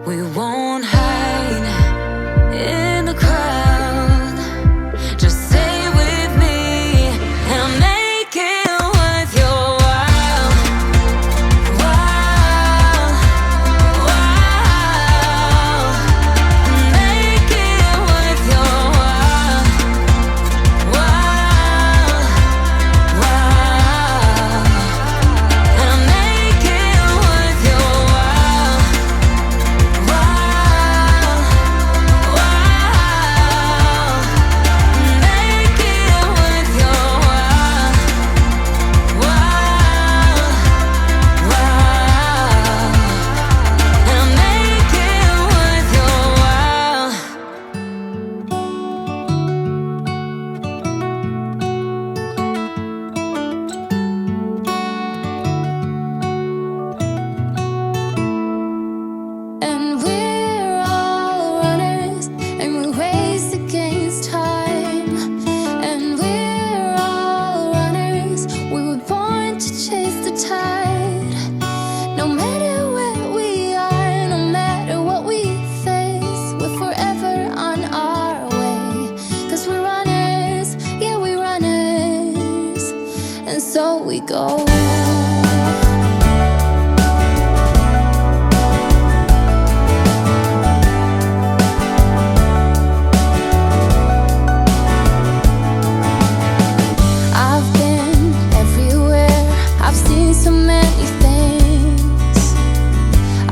We won't hide in the crowd. Just stay with me and make it worth your while. While, while. Make it worth your while. While, while. And make it worth your while. While, while. Make it worth your while. While, while. And make it worth your while. And we're all runners, and we race against time. And we're all runners, we were born to chase the tide. No matter where we are, no matter what we face, we're forever on our way. 'Cause we're runners, yeah, we're runners, and so we go. I've been everywhere, I've seen so many things.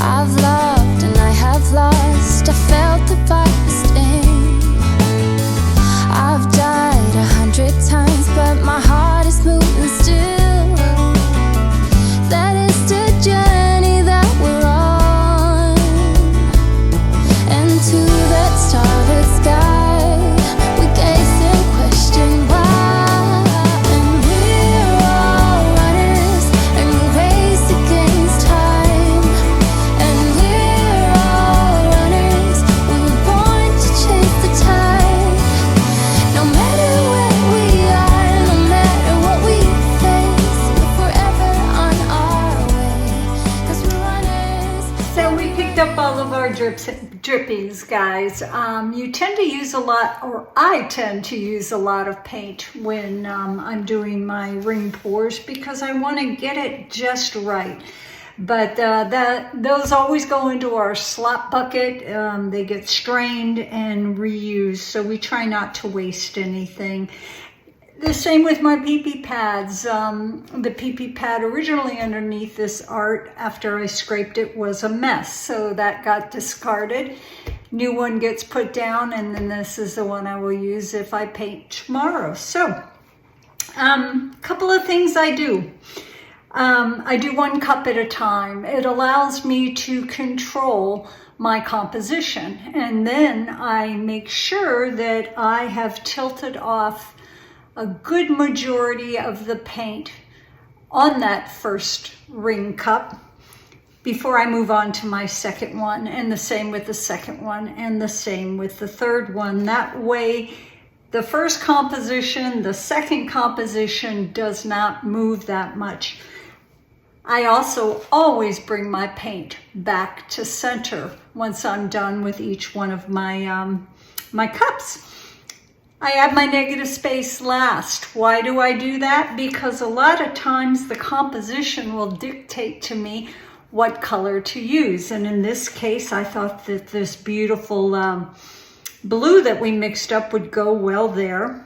I've loved and I have lost, I felt the fire sting. I've died 100 times, but my heart is moving still. That is the journey that we're on. And to that starlit sky, we gaze and question why. And we're all runners, and we race against time. And we're all runners, we were born to chase the tide. No matter where we are, no matter what we face, we're forever on our way. 'Cause we're runners. So we picked up all of our drippings, guys. You tend to use a lot, or I tend to use a lot of paint when I'm doing my ring pours because I want to get it just right. But those always go into our slop bucket. They get strained and reused, so we try not to waste anything. The same with my PP pads. The PP pad originally underneath this art, after I scraped it, was a mess. So that got discarded. New one gets put down, and then this is the one I will use if I paint tomorrow. So, couple of things I do. I do one cup at a time. It allows me to control my composition. And then I make sure that I have tilted off a good majority of the paint on that first ring cup before I move on to my second one, and the same with the second one, and the same with the third one. That way, the first composition, the second composition does not move that much. I also always bring my paint back to center once I'm done with each one of my cups. I add my negative space last. Why do I do that? Because a lot of times the composition will dictate to me what color to use. And in this case, I thought that this beautiful blue that we mixed up would go well there.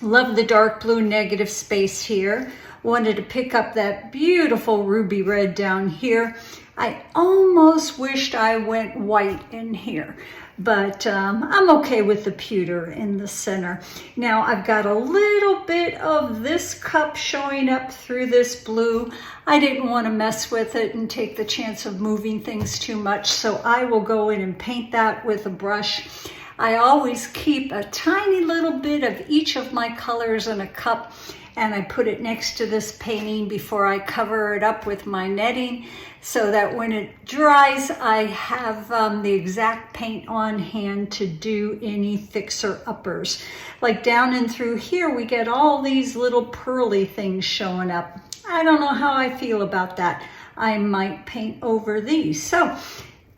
Love the dark blue negative space here. Wanted to pick up that beautiful ruby red down here. I almost wished I went white in here, but I'm okay with the pewter in the center. Now I've got a little bit of this cup showing up through this blue. I didn't want to mess with it and take the chance of moving things too much, so I will go in and paint that with a brush. I always keep a tiny little bit of each of my colors in a cup, and I put it next to this painting before I cover it up with my netting, so that when it dries, I have the exact paint on hand to do any fixer-uppers. Like down and through here, we get all these little pearly things showing up. I don't know how I feel about that. I might paint over these. So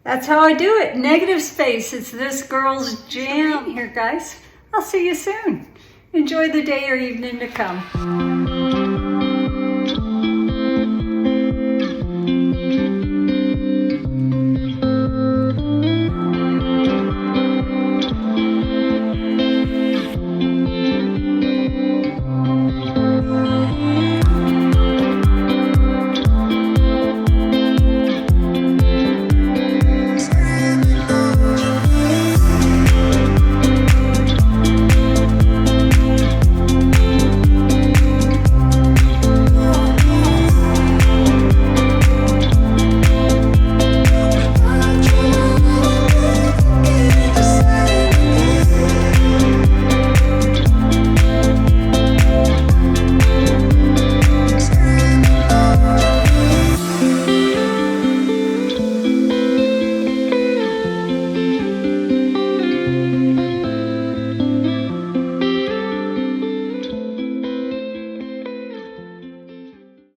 That's how I do it. Negative space. It's this girl's jam here, guys. I'll see you soon. Enjoy the day or evening to come.